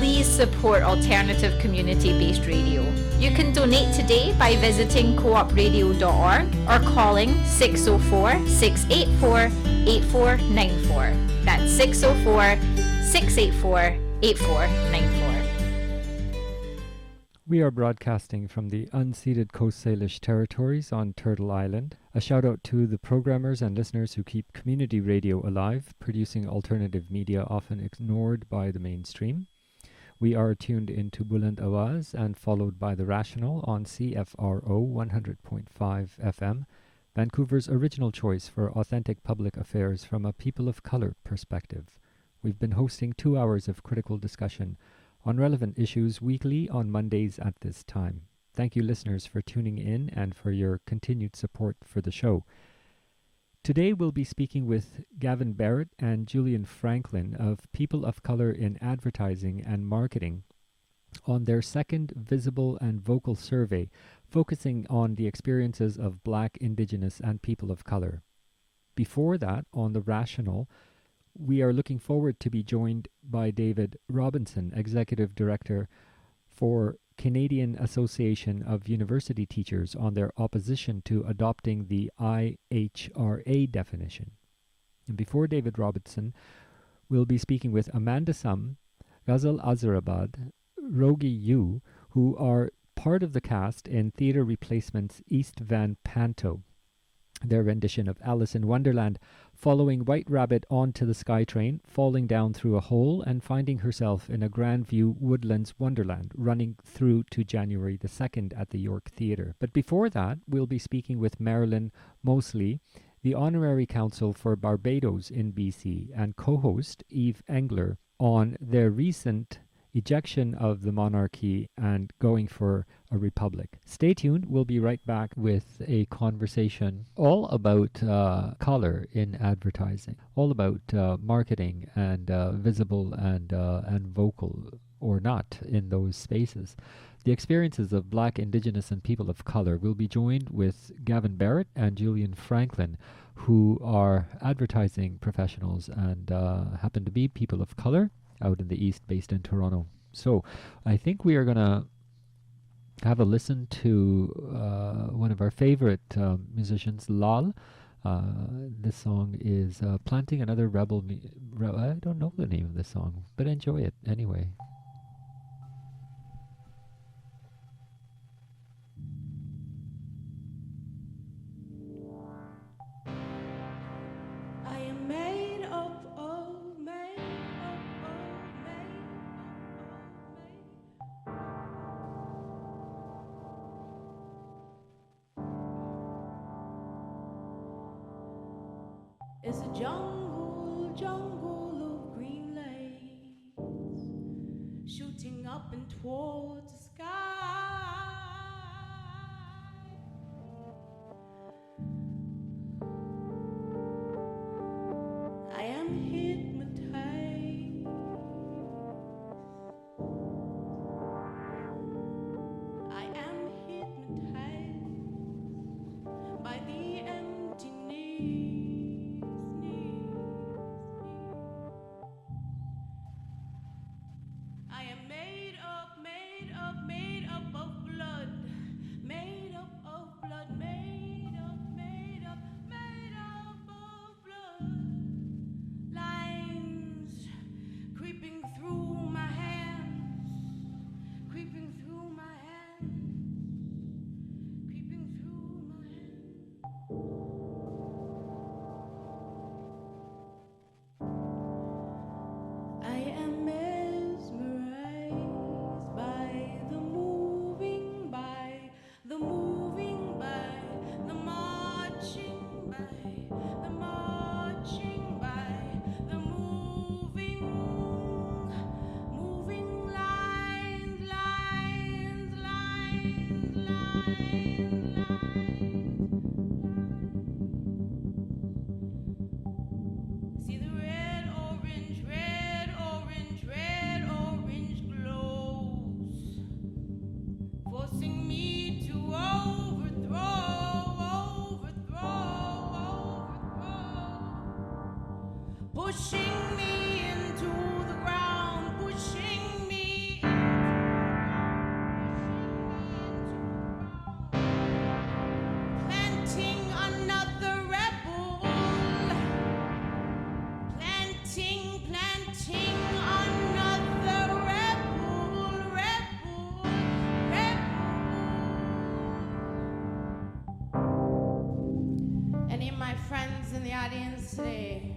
please support alternative community-based radio. You can donate today by visiting coopradio.org or calling 604-684-8494. That's 604-684-8494. We are broadcasting from the unceded Coast Salish territories on Turtle Island. A shout out to the programmers and listeners who keep community radio alive, producing alternative media often ignored by the mainstream. We are tuned into Buland Awaz and followed by The Rational on CFRO 100.5 FM, Vancouver's original choice for authentic public affairs from a people of color perspective. We've been hosting 2 hours of critical discussion on relevant issues weekly on Mondays at this time. Thank you, listeners, for tuning in and for your continued support for the show. Today we'll be speaking with Gavin Barrett and Julian Franklin of People of Color in Advertising and Marketing on their second Visible and Vocal survey, focusing on the experiences of Black, Indigenous, and people of color. Before that, on The Rational, we are looking forward to be joined by David Robinson, Executive Director for Canadian Association of University Teachers, on their opposition to adopting the IHRA definition. And before David Robinson, we'll be speaking with Amanda Sum, Ghazal Azarabad, Rogi Yu, who are part of the cast in Theatre Replacement's East Van Panto, their rendition of Alice in Wonderland, following White Rabbit onto the SkyTrain, falling down through a hole and finding herself in a Grandview Woodlands Wonderland, running through to January the 2nd at the York Theatre. But before that, we'll be speaking with Marilyn Mosley, the Honorary Counsel for Barbados in BC, and co-host Eve Engler on their recent ejection of the monarchy and going for a republic. Stay tuned. We'll be right back with a conversation all about color in advertising, all about marketing and visible and vocal or not in those spaces. The experiences of Black, Indigenous, and people of color. Will be joined with Gavin Barrett and Julian Franklin, who are advertising professionals and happen to be people of color out in the East, based in Toronto. So I think we are going to have a listen to one of our favorite musicians, Lal. This song is Planting Another Rebel. I don't know the name of this song, but enjoy it anyway. It's a jungle, jungle of green lakes, shooting up and towards the sky. I am hypnotized. I am hypnotized by the emptiness. Pushing me into the ground, pushing me the audience today.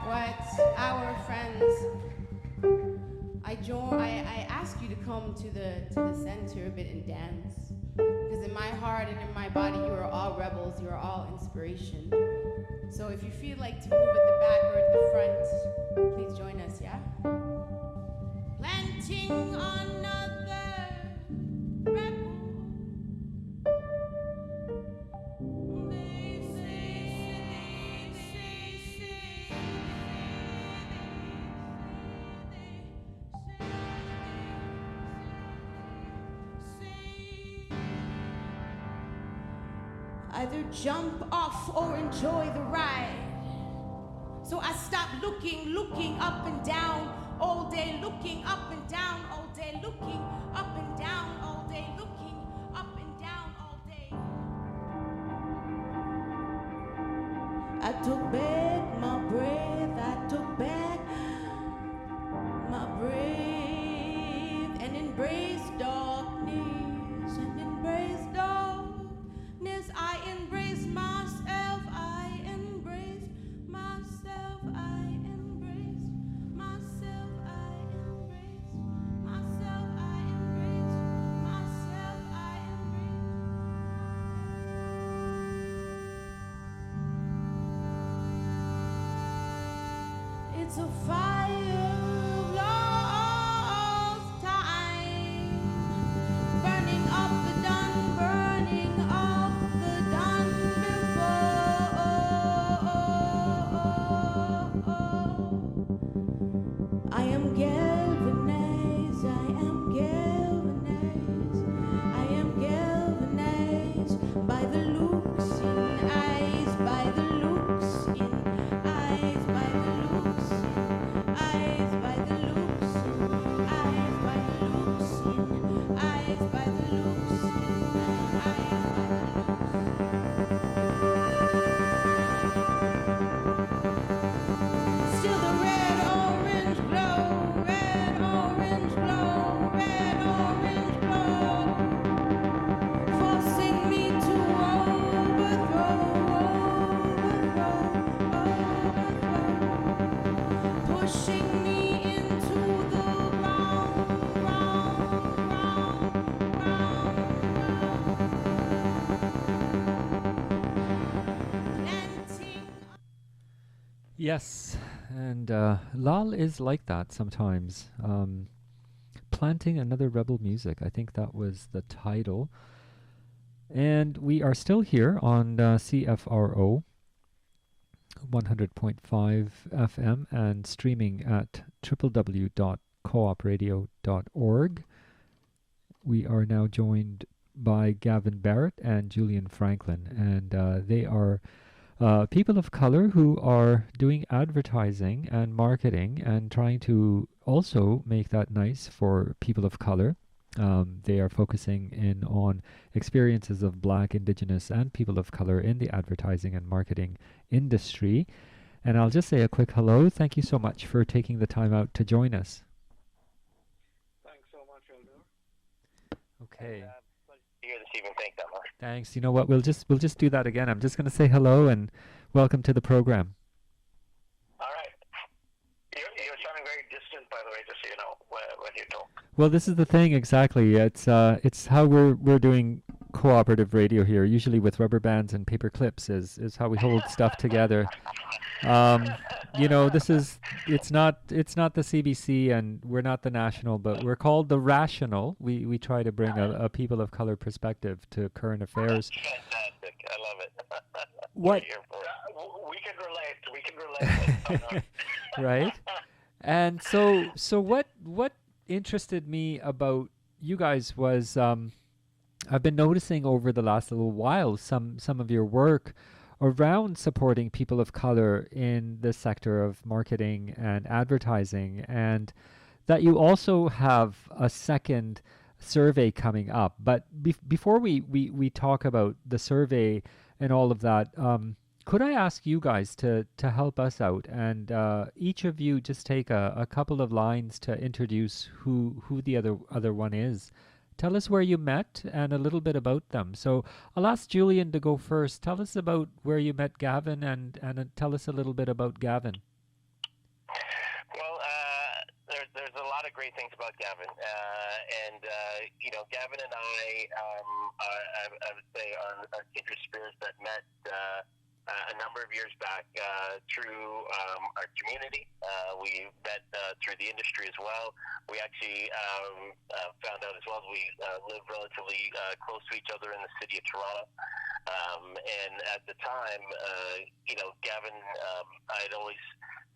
What our friends, I ask you to come to the center a bit and dance. Because in my heart and in my body, you are all rebels, you are all inspiration. So if you feel like to move at the back or at the front, please join us, yeah? Planting another rebel. Either jump off or enjoy the ride. So I stopped looking up and down all day, looking up and down all day, looking up and down all day, looking up and down all day. I took back my breath, I took back my breath and embraced darkness and embraced darkness. I embrace myself, I embrace myself, I embrace myself, I embrace myself, I embrace myself, I embrace. It's a fire of lost time, burning up the done, burning up the done before. I am galvanized, I am galvanized, I am galvanized by the looks in eyes, by the looks in eyes, by the looks in eyes, by the looks in eyes, by the looks in eyes, by the looks in eyes. Still the red orange glow, red orange glow, red orange glow, forcing me to overthrow, pushing me into the round, planting. Yes, and Lal is like that sometimes. Planting another rebel music. I think that was the title. And we are still here on CFRO 100.5 FM and streaming at www.coopradio.org. We are now joined by Gavin Barrett and Julian Franklin, and they are people of color who are doing advertising and marketing and trying to also make that nice for people of color. They are focusing in on experiences of Black, Indigenous, and people of color in the advertising and marketing industry. And I'll just say a quick hello. Thank you so much for taking the time out to join us. Thanks so much, Alnoor. Okay. Pleasure to be here this evening. Thanks, Alnoor. Thanks. You know what? We'll just do that again. I'm just going to say hello and welcome to the program. All right. You're sounding very distant, by the way, just so you know, when you talk. Well, this is the thing exactly. It's how we're doing cooperative radio here. Usually with rubber bands and paper clips is how we hold stuff together. You know, it's not the CBC and we're not the National, but we're called the Rational. We try to bring a people of color perspective to current affairs. Fantastic. I love it. What? We can relate. We can relate. Right? And so what interested me about you guys was I've been noticing over the last little while some of your work around supporting people of color in the sector of marketing and advertising, and that you also have a second survey coming up. But before we talk about the survey and all of that, could I ask you guys to help us out, and each of you just take a couple of lines to introduce who the other one is Tell us where you met and a little bit about them. So I'll ask Julian to go first. Tell us about where you met Gavin and tell us a little bit about Gavin. Well, there's a lot of great things about Gavin, and Gavin and I would say, are kindred spirits that met a number of years back through our community. We met through the industry as well. We actually found out as well that we live relatively close to each other in the city of Toronto. And at the time, Gavin, I'd always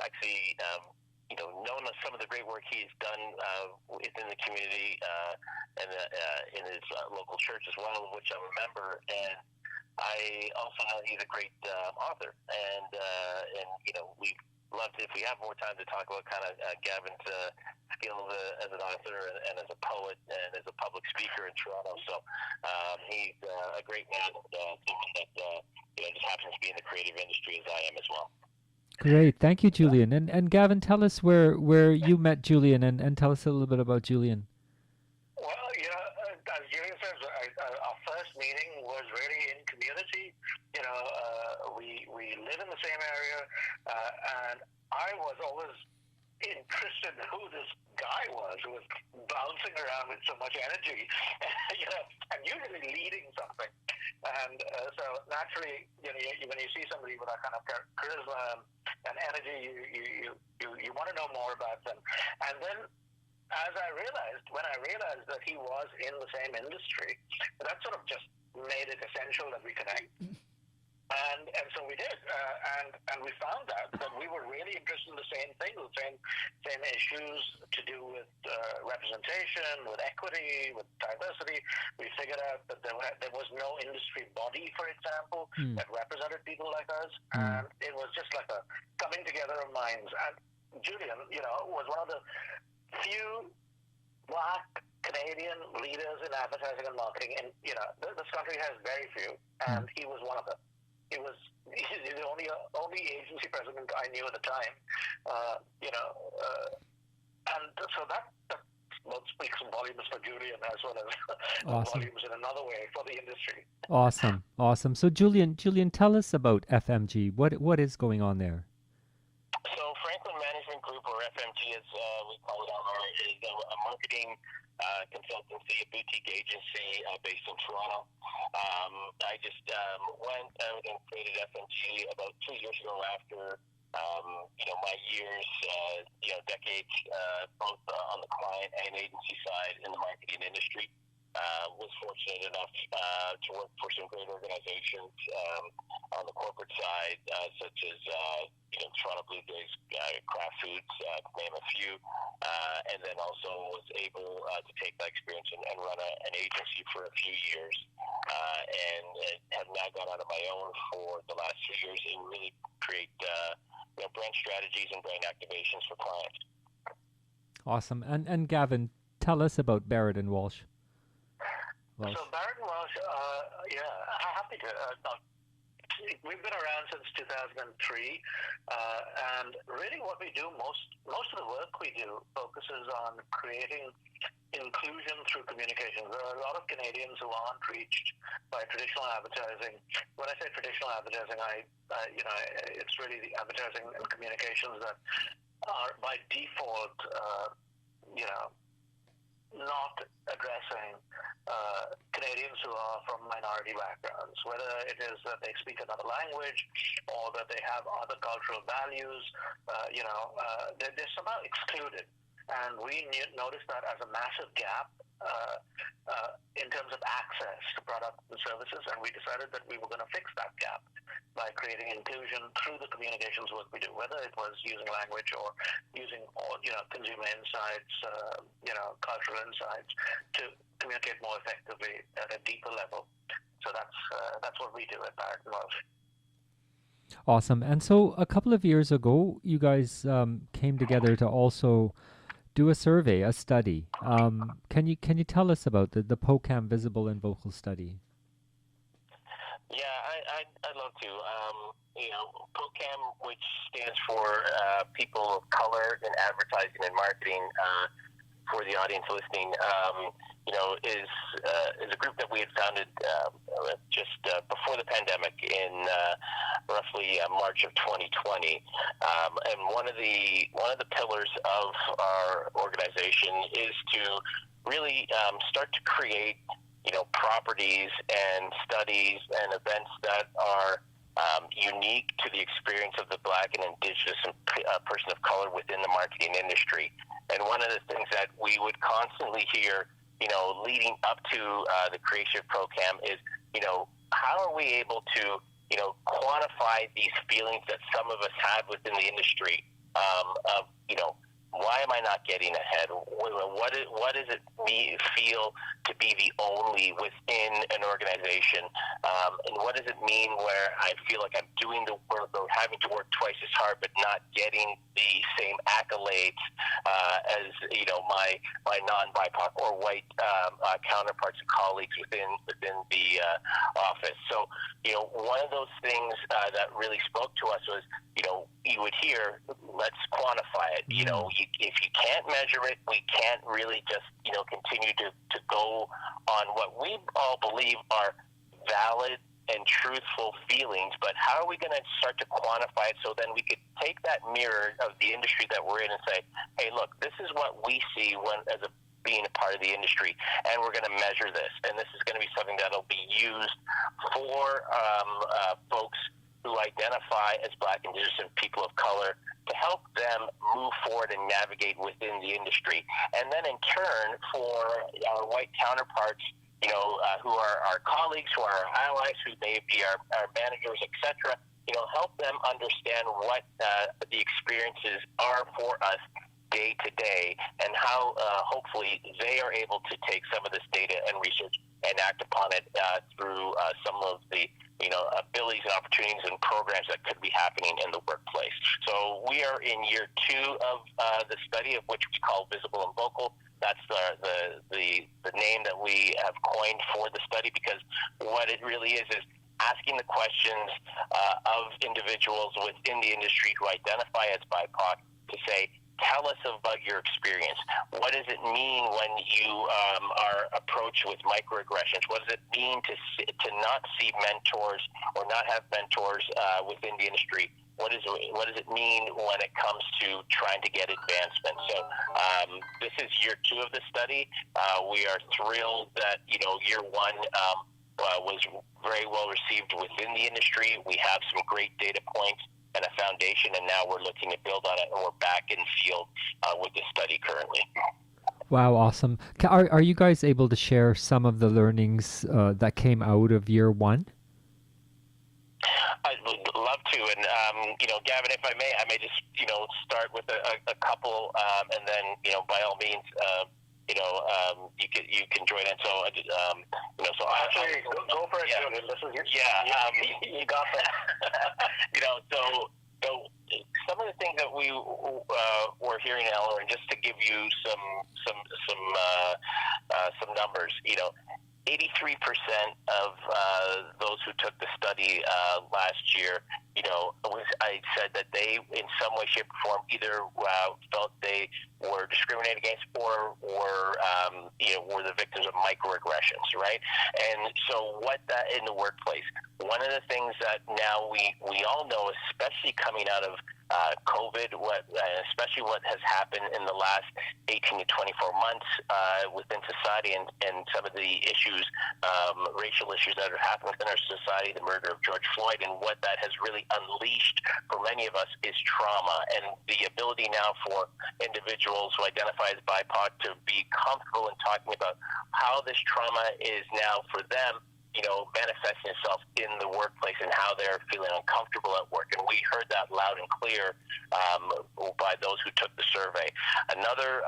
actually known of some of the great work he's done within the community and in his local church as well, of which I'm a member. And I also know he's a great author, and we'd love to, if we have more time, to talk about kind of Gavin's skills as an author and as a poet and as a public speaker in Toronto. So he's a great man, someone that just happens to be in the creative industry as I am as well. Great, thank you, Julian. And Gavin, tell us where you met Julian, and tell us a little bit about Julian. Well, as Julian says, our first meeting was really in community. We live in the same area, and I was always interested in who this guy was who was bouncing around with so much energy, and usually leading something. And so naturally, when you see somebody with that kind of charisma and energy, you want to know more about them. And then, when I realized that he was in the same industry, that sort of just made it essential that we connect. And so we did, and we found out that we were really interested in the same things, the same issues to do with representation, with equity, with diversity. We figured out that there was no industry body, for example, that represented people like us, and it was just like a coming together of minds. And Julian, was one of the few Black Canadian leaders in advertising and marketing, and this country has very few, and he was one of them. He's the only agency president I knew at the time, and so that speaks volumes for Julian as well as Awesome. volumes in another way for the industry. Awesome. So Julian, tell us about FMG. What is going on there? So Franklin Management Group, or FMG as we call it, is a marketing consultancy, a boutique agency based in Toronto. I just went out and created FMG about 2 years ago after my years, decades, both on the client and agency side in the marketing industry. Was fortunate enough to work for some great organizations on the corporate side, such as Toronto Blue Jays, Kraft Foods, to name a few, and then also was able to take that experience and run an agency for a few years, and have now gone out on my own for the last 3 years and really create brand strategies and brand activations for clients. Awesome. And Gavin, tell us about Barrett and Walsh. So Barrett and Walsh, happy to. We've been around since 2003, and really what we do, most of the work we do focuses on creating inclusion through communication. There are a lot of Canadians who aren't reached by traditional advertising. When I say traditional advertising, it's really the advertising and communications that are by default, not addressing Canadians who are from minority backgrounds, whether it is that they speak another language or that they have other cultural values, they're somehow excluded. And we noticed that as a massive gap in terms of access to products and services, and we decided that we were going to fix that gap by creating inclusion through the communications work we do, whether it was using language or using consumer insights, cultural insights to communicate more effectively at a deeper level. So that's what we do at Barrett and Walsh. Awesome. And so a couple of years ago, you guys came together to also do a survey, a study. Can you tell us about the POCAM Visible and Vocal Study? Yeah, I'd love to. POCAM, which stands for People of Color in Advertising and Marketing, for the audience listening, is a group that we had founded just before the pandemic in roughly March of 2020, and one of the pillars of our organization is to really start to create properties and studies and events that are unique to the experience of the Black and Indigenous and person of color within the marketing industry. And one of the things that we would constantly hear, leading up to the creation of POCAM is, how are we able to, quantify these feelings that some of us have within the industry of, why am I not getting ahead? What does it feel to be the only within an organization? And what does it mean where I feel like I'm doing the work or having to work twice as hard but not getting the same accolades as my non-BIPOC or white counterparts and colleagues within the office? So one of those things that really spoke to us was you would hear, let's quantify it. If you can't measure it, we can't really just continue to go on what we all believe are valid and truthful feelings, but how are we going to start to quantify it so then we could take that mirror of the industry that we're in and say, hey, look, this is what we see being a part of the industry, and we're going to measure this, and this is going to be something that will be used for folks who identify as Black, Indigenous, and people of color to help them move forward and navigate within the industry. And then in turn, for our white counterparts, who are our colleagues, who are our allies, who may be our managers, etc., help them understand what the experiences are for us day to day, and how hopefully they are able to take some of this data and research and act upon it through some of the abilities and opportunities and programs that could be happening in the workplace. So we are in year 2 of the study, of which we call Visible and Vocal. That's the name that we have coined for the study, because what it really is asking the questions of individuals within the industry who identify as BIPOC to say, tell us about your experience. What does it mean when you are approached with microaggressions? What does it mean to not see mentors or not have mentors within the industry? What does it mean when it comes to trying to get advancement? So this is year 2 of the study. We are thrilled that year 1 was very well received within the industry. We have some great data points and a foundation, and now we're looking to build on it, and we're back in field with this study currently. Wow, awesome. Are you guys able to share some of the learnings that came out of year 1? I'd love to, and Gavin, if I may just start with a couple, and then by all means, you can join in. So so actually, go for it. Yeah, Julian. This is your you got that. So some of the things that we were hearing, Alnoor, and just to give you some numbers, 83% of those who took the study last year, I said that they, in some way, shape, or form, either felt they were discriminated against or were the victims of microaggressions, right? And so what that in the workplace, one of the things that now we all know, especially coming out of COVID, especially what has happened in the last 18 to 24 months within society, and some of the issues, racial issues that are happening within our society, the murder of George Floyd, and what that has really unleashed for many of us is trauma, and the ability now for individuals who identify as BIPOC to be comfortable in talking about how this trauma is now for them manifesting itself in the workplace and how they're feeling uncomfortable at work. And we heard that loud and clear by those who took the survey. Another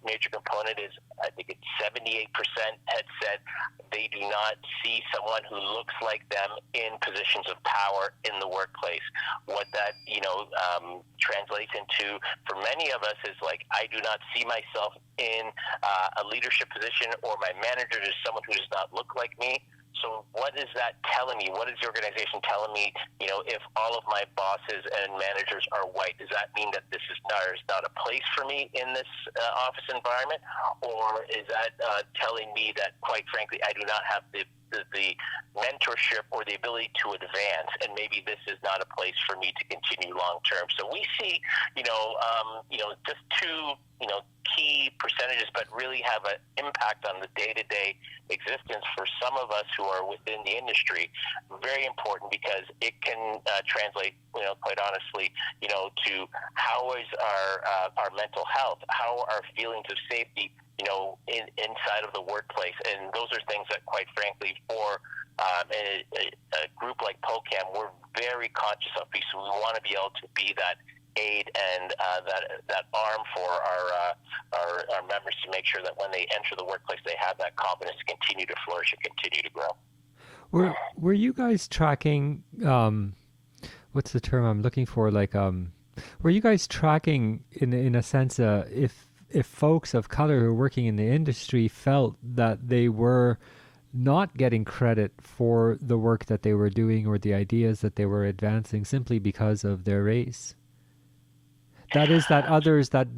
major component is, I think it's 78% had said they do not see someone who looks like them in positions of power in the workplace. What that, translates into for many of us is like, I do not see myself in a leadership position, or my manager is someone who does not look like me. So what is that telling me? What is the organization telling me? If all of my bosses and managers are white, does that mean that there's not a place for me in this office environment? Or is that telling me that, quite frankly, I do not have the mentorship or the ability to advance, and maybe this is not a place for me to continue long term? So we see, just two, key percentages, but really have an impact on the day-to-day existence for some of us who are within the industry. Very important, because it can translate, quite honestly, to how is our mental health, how are feelings of safety, inside of the workplace. And those are things that, quite frankly, for a group like POCAM, we're very conscious of, because we want to be able to be that aid and that arm for our members, to make sure that when they enter the workplace, they have that confidence to continue to flourish and continue to grow. Were you guys tracking, what's the term I'm looking for? Were you guys tracking in a sense, if folks of color who are working in the industry felt that they were not getting credit for the work that they were doing or the ideas that they were advancing simply because of their race? That is, that others that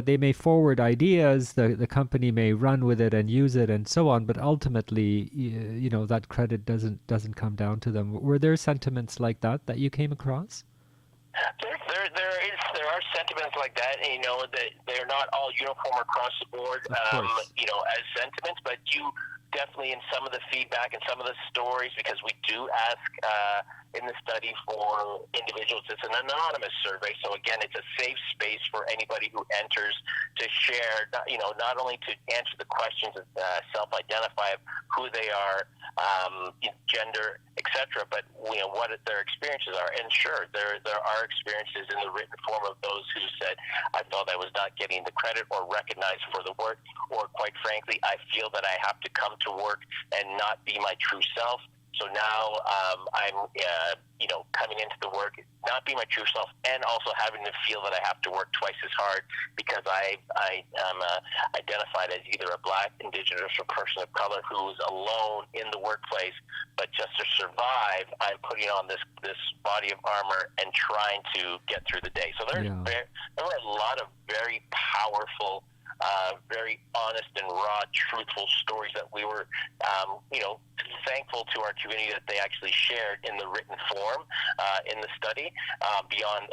they may forward ideas, the company may run with it and use it and so on, but ultimately, that credit doesn't come down to them. Were there sentiments like that you came across? There are sentiments like that, and that they're not all uniform across the board, as sentiments, but you definitely, in some of the feedback and some of the stories, because we do ask in the study for individuals, it's an anonymous survey, so again, it's a safe space for anybody who enters to share, not only to answer the questions and self-identify who they are, gender, etc., but what their experiences are. And sure, there are experiences in the written form of those who said, I felt I was not getting the credit or recognized for the work, or quite frankly, I feel that I have to come to work and not be my true self. So now I'm, coming into the work, not be my true self, and also having to feel that I have to work twice as hard because I am identified as either a Black, Indigenous, or person of color who is alone in the workplace, but just to survive, I'm putting on this body of armor and trying to get through the day. So there were a lot of very powerful, very honest and raw, truthful stories that we were, thankful to our community that they actually shared in the written form in the study, beyond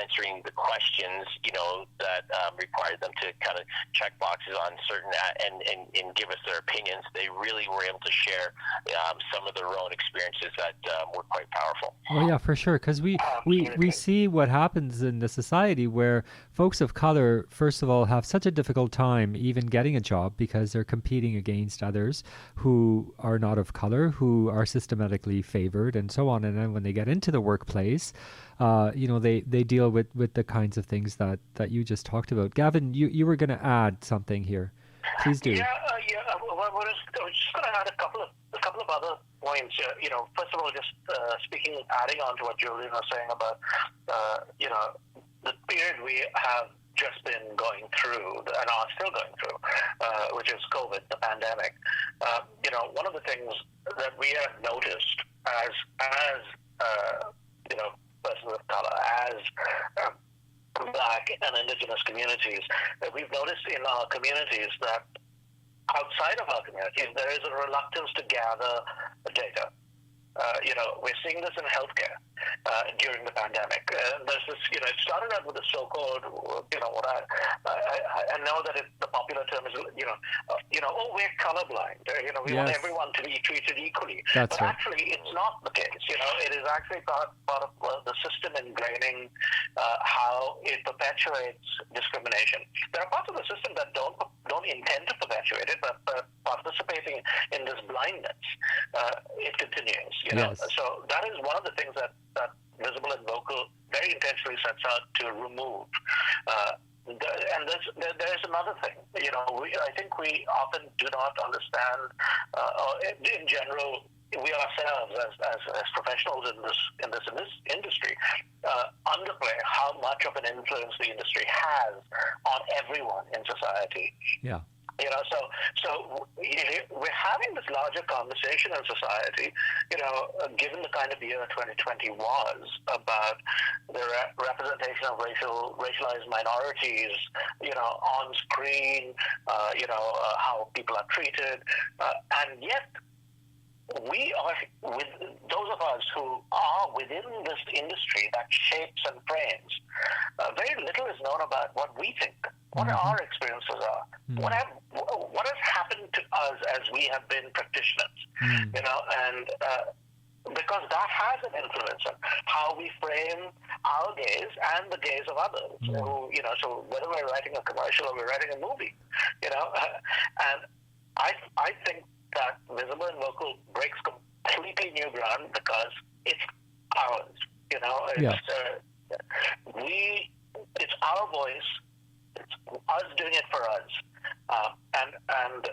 answering the questions, that required them to kind of check boxes on certain and give us their opinions. They really were able to share some of their own experiences that were quite powerful. Oh yeah, for sure, because we see what happens in the society where folks of color, first of all, have such a difficult time even getting a job because they're competing against others who are not of color, who are systematically favored and so on. And then when they get into the workplace, they deal with the kinds of things that you just talked about. Gavin, you were going to add something here. Please do. I was just going to add a couple of other points. First of all, just adding on to what Julian was saying about, the period we have just been going through and are still going through, which is COVID, the pandemic. One of the things that we have noticed as persons of color, as Black and Indigenous communities, that we've noticed in our communities that outside of our communities, there is a reluctance to gather data. We're seeing this in healthcare during the pandemic. There's this, it started out with the so-called, what I know that the popular term is, we're colorblind. We want everyone to be treated equally. But actually, it's not the case. It is actually part of the system ingraining how it perpetuates discrimination. There are parts of the system that don't intend to perpetuate it, but participating in this blindness, it continues. So that is one of the things that Visible and Vocal very intentionally sets out to remove. And there's another thing. I think we often do not understand, in general, we ourselves as professionals in this industry underplay how much of an influence the industry has on everyone in society. Yeah. So we're having this larger conversation in society, given the kind of year 2020 was about the representation of racialized minorities, on screen, how people are treated, and yet we are, with those of us who are within this industry that shapes and frames, very little is known about what we think, what our experiences are, what has happened to us as we have been practitioners, and because that has an influence on how we frame our gaze and the gaze of others. Who, so whether we're writing a commercial or we're writing a movie, and I think that visible and vocal breaks completely new ground because it's ours. It's our voice. It's us doing it for us. And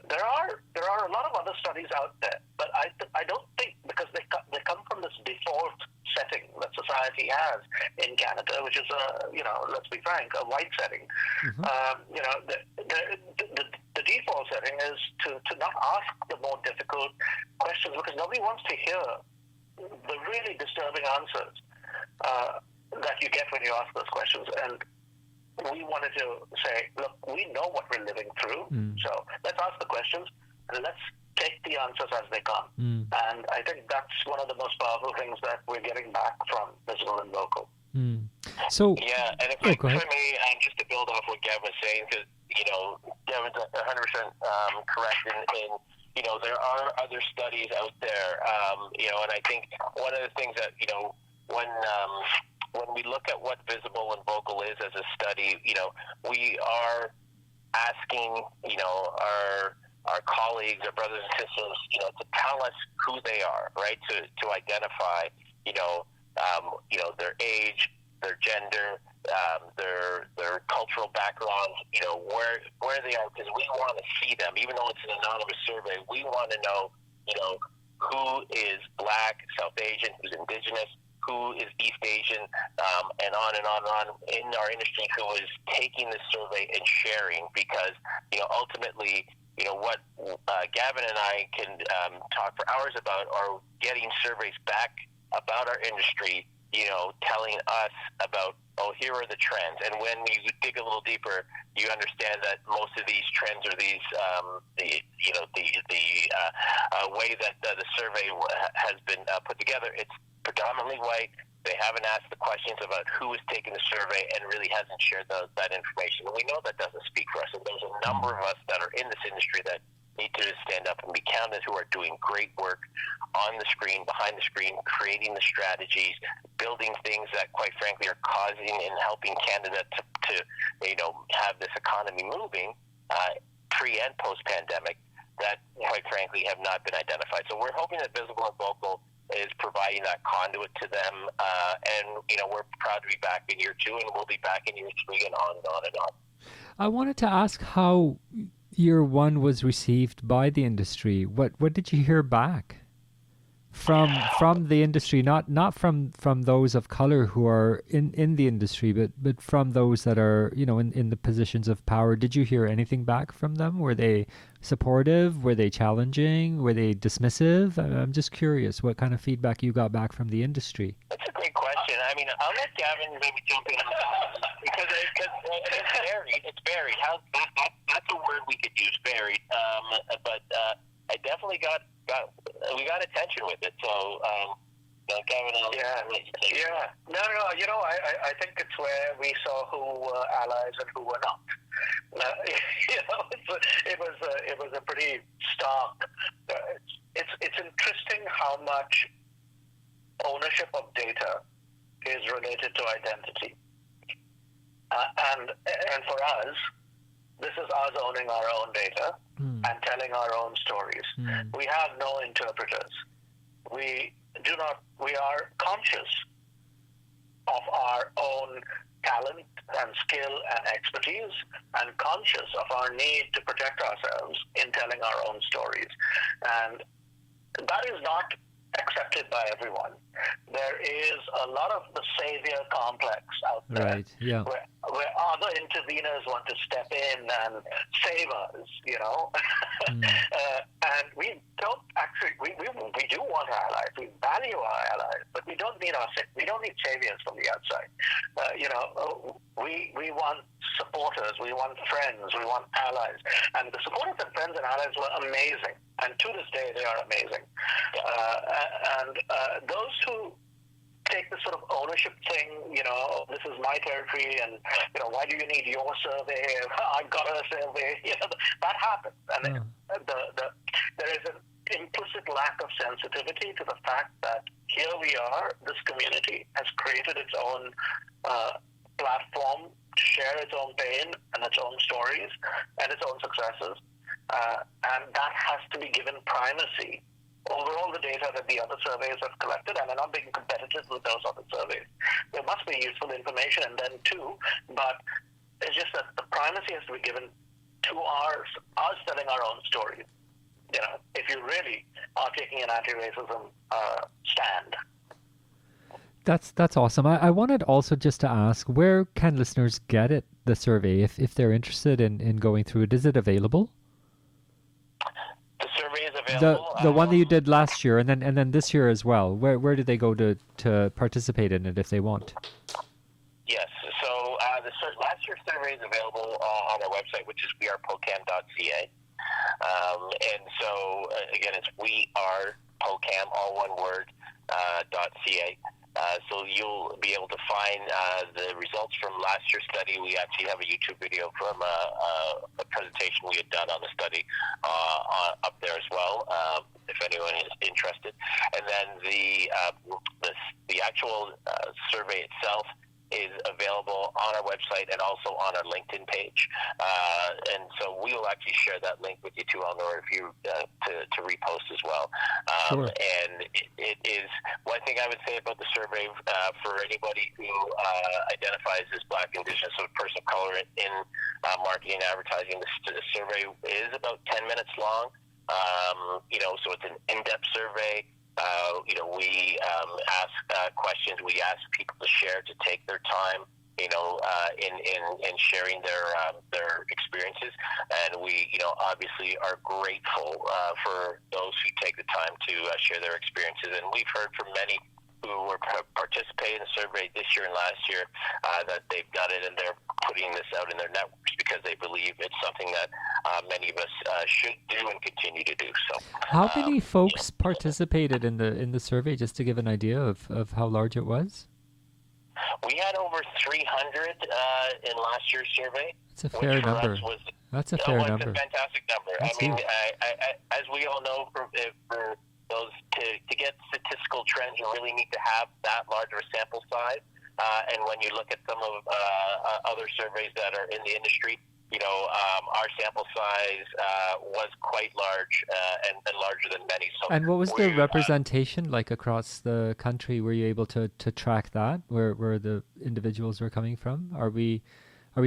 there are a lot of other studies out there, but I don't think, because they come from this default setting that society has in Canada, which is let's be frank, a white setting. The default setting is to not ask the more difficult questions, because nobody wants to hear the really disturbing answers that you get when you ask those questions. And we wanted to say, look, we know what we're living through, so let's ask the questions and let's take the answers as they come. And I think that's one of the most powerful things that we're getting back from visible and vocal. So yeah, and if I may, just to build off what Gavin was saying, because Gavin's 100% correct in there are other studies out there, and I think one of the things that when we look at what visible and vocal is as a study, we are asking, our colleagues, our brothers and sisters, to tell us who they are, right? To identify, their age, their gender, their cultural backgrounds, where they are, because we want to see them, even though it's an anonymous survey. We want to know, who is Black, South Asian, who's Indigenous, who is East Asian, and on and on and on in our industry, who is taking this survey and sharing, because, ultimately, what Gavin and I can talk for hours about are getting surveys back about our industry, telling us about, here are the trends. And when you dig a little deeper, you understand that most of these trends are these, the way that the survey has been put together. It's predominantly white. They haven't asked the questions about who is taking the survey and really hasn't shared that information. And we know that doesn't speak for us. And there's a number of us that are in this industry that need to stand up and be counted, who are doing great work on the screen, behind the screen, creating the strategies, building things that, quite frankly, are causing and helping Canada to have this economy moving pre and post-pandemic, that, quite frankly, have not been identified. So we're hoping that Visible and Vocal is providing that conduit to them, and we're proud to be back in year 2, and we'll be back in year 3, and on and on and on. I wanted to ask how year 1 was received by the industry. What did you hear back from the industry, not from those of color who are in the industry, but from those that are in the positions of power? Did you hear anything back from them? Were they supportive? Were they challenging? Were they dismissive? I'm just curious what kind of feedback you got back from the industry. That's a great question. I mean, I'll let Gavin maybe jump in on that, because it's varied. It's varied. That's a word we could use, varied. But I definitely we got attention with it. So, Gavin, yeah. No. I think it's where we saw who were allies and who were not. It was a pretty stark. It's interesting how much ownership of data is related to identity, and for us, this is us owning our own data and telling our own stories. We have no interpreters. We are conscious of our own talent and skill and expertise, and conscious of our need to protect ourselves in telling our own stories. And that is not accepted by everyone. There is a lot of the savior complex out there, Right. Yeah. where other interveners want to step in and save us, and we don't actually. We do want our allies. We value our allies, but we don't need saviors from the outside. We want supporters. We want friends. We want allies. And the supporters and friends and allies were amazing. And to this day, they are amazing. Those who take this sort of ownership thing, this is my territory, and why do you need your survey? I've got a survey. That happens, and there is an implicit lack of sensitivity to the fact that here we are. This community has created its own platform to share its own pain and its own stories and its own successes, and that has to be given primacy over all the data that the other surveys have collected, and they're not being competitive with those other surveys. There must be useful information in them too, but it's just that the primacy has to be given to us telling our own stories. If you really are taking an anti-racism stand. That's awesome. I wanted also just to ask, where can listeners get it, the survey, if they're interested in going through it? Is it available? The survey is available. The one that you did last year, and then this year as well. Where do they go to participate in it if they want? Yes. So last year's survey is available on our website, which is wearepocam.ca. And so again, it's wearepocam, all one word, .ca. So you'll be able to find the results from last year's study. We actually have a YouTube video from a presentation we had done on the study up there as well, if anyone is interested. And then the actual survey itself is available on our website and also on our LinkedIn page. And so we will actually share that link with you too, Alnoor, if you to repost as well. Sure. And it is one thing I would say about the survey for anybody who identifies as Black, Indigenous, or person of color in marketing and advertising. The survey is about 10 minutes long. So it's an in-depth survey. We ask questions. We ask people to share, to take their time, in sharing their experiences. And we, obviously are grateful for those who take the time to share their experiences. And we've heard from many who were participating in the survey this year and last year that they've done it and they're putting this out in their networks because they believe it's something that many of us should do and continue to do. So, how many folks participated in the survey, just to give an idea of how large it was? We had over 300 in last year's survey. That's a fair number. That's a fair number. It's a fantastic number. That's I mean, as we all know, for those to get statistical trends, you really need to have that large of a sample size. And when you look at some of other surveys that are in the industry, our sample size was quite large and larger than many. So, and what was the representation like across the country? Were you able to track that, where the individuals were coming from? Are we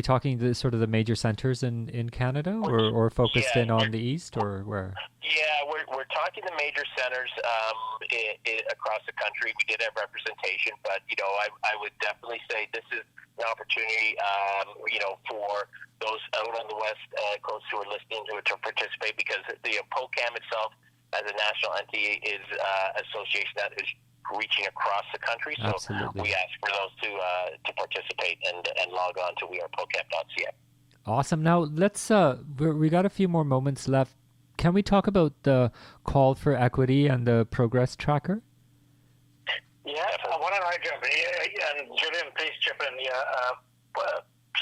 talking the sort of the major centers in Canada, or focused in on the east, or where? Yeah, we're talking the major centers across the country. We did have representation, but I would definitely say this is an opportunity, for those out on the west coast who are listening to participate, because the POCAM itself, as a national entity, is an association that is reaching across the country. So Absolutely. We ask for those to participate and log on to wearepocam.ca. Awesome. Now let's we got a few more moments left. Can we talk about the call for equity and the progress tracker? Yeah, why don't I jump in? And Julian, please chip in.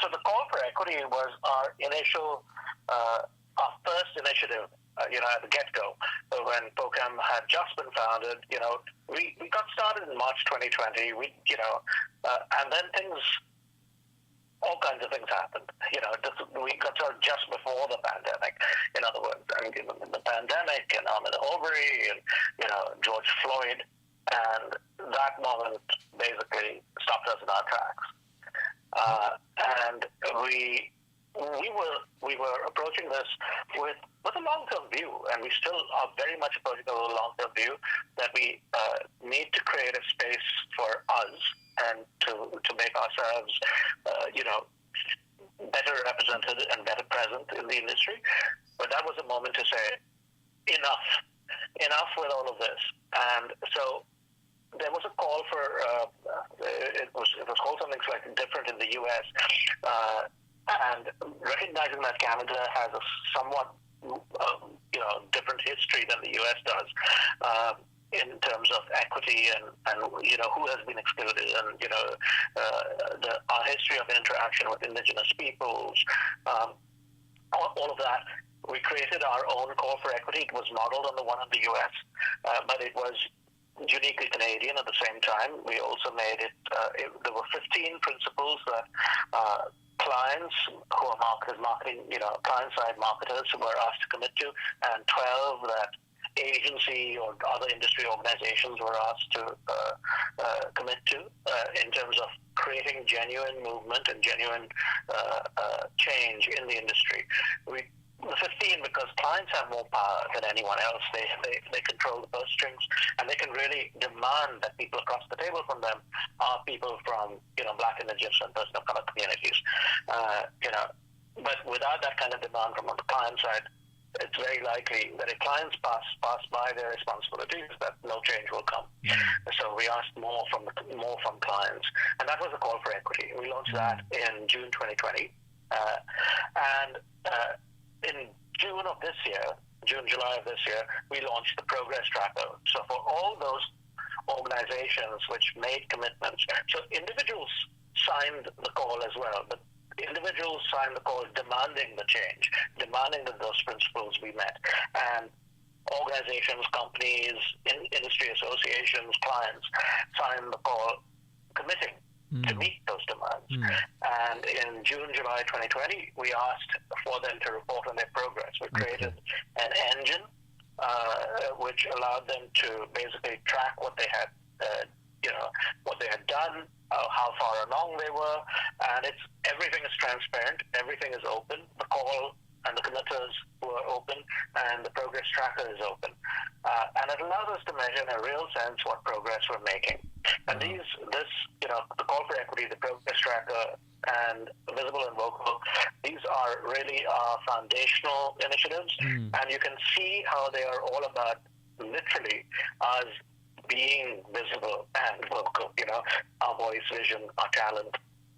So the call for equity was our first initiative. At the get-go, when POCAM had just been founded, we got started in March 2020. And then all kinds of things happened. We got started just before the pandemic. In other words, the pandemic and Ahmaud Arbery and George Floyd, and that moment basically stopped us in our tracks. And we we were approaching this with a long-term view, and we still are very much approaching it with a long-term view that we need to create a space for us and to make ourselves, better represented and better present in the industry. But that was a moment to say, enough with all of this. And so there was a call for it was called something slightly different in the U.S. And recognizing that Canada has a somewhat different history than the U.S. does in terms of equity and who has been excluded, and our history of interaction with Indigenous peoples, all of that. We created our own call for equity. It was modeled on the one in the U.S., but it was uniquely Canadian at the same time. We also made it, there were 15 principles that clients who are marketing, client-side marketers who were asked to commit to, and 12 that agency or other industry organizations were asked to commit to in terms of creating genuine movement and genuine change in the industry. The 15, because clients have more power than anyone else. They control the purse strings, and they can really demand that people across the table from them are people from Black, Indigenous, and person of color communities. But without that kind of demand from the client side, it's very likely that if clients pass by their responsibilities, that no change will come. So we asked more from clients, and that was a call for equity. We launched that in June 2020, and in July of this year, we launched the Progress Tracker. So for all those organizations which made commitments, so individuals signed the call as well, but individuals signed the call demanding the change, demanding that those principles be met. And organizations, companies, industry associations, clients signed the call committing to meet those demands. And in July 2020, we asked for them to report on their progress. We created an engine which allowed them to basically track what they had, what they had done, how far along they were, and everything is transparent, everything is open. The call and the committers were open, and the progress tracker is open, and it allows us to measure in a real sense what progress we're making. And the call for equity, the progress tracker, and visible and vocal, these are really our foundational initiatives, and you can see how they are all about literally us being visible and vocal, our voice, vision, our talent,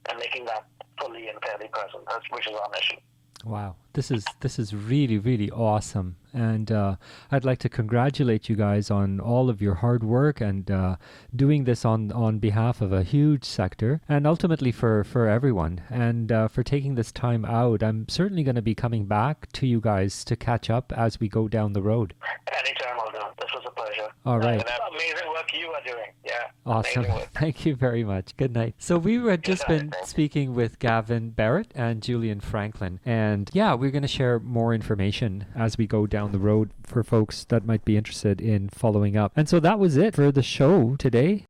and making that fully and fairly present, which is our mission. Wow, this is really, really awesome. And I'd like to congratulate you guys on all of your hard work and doing this on behalf of a huge sector, and ultimately for everyone, and for taking this time out. I'm certainly going to be coming back to you guys to catch up as we go down the road. Anytime, Alnoor. This was a pleasure. All right. And that amazing work you are doing. Yeah. Awesome. Thank you very much. Good night. So we had just been speaking with Gavin Barrett and Julian Franklin. And yeah, we're going to share more information as we go down the road for folks that might be interested in following up. And so that was it for the show today.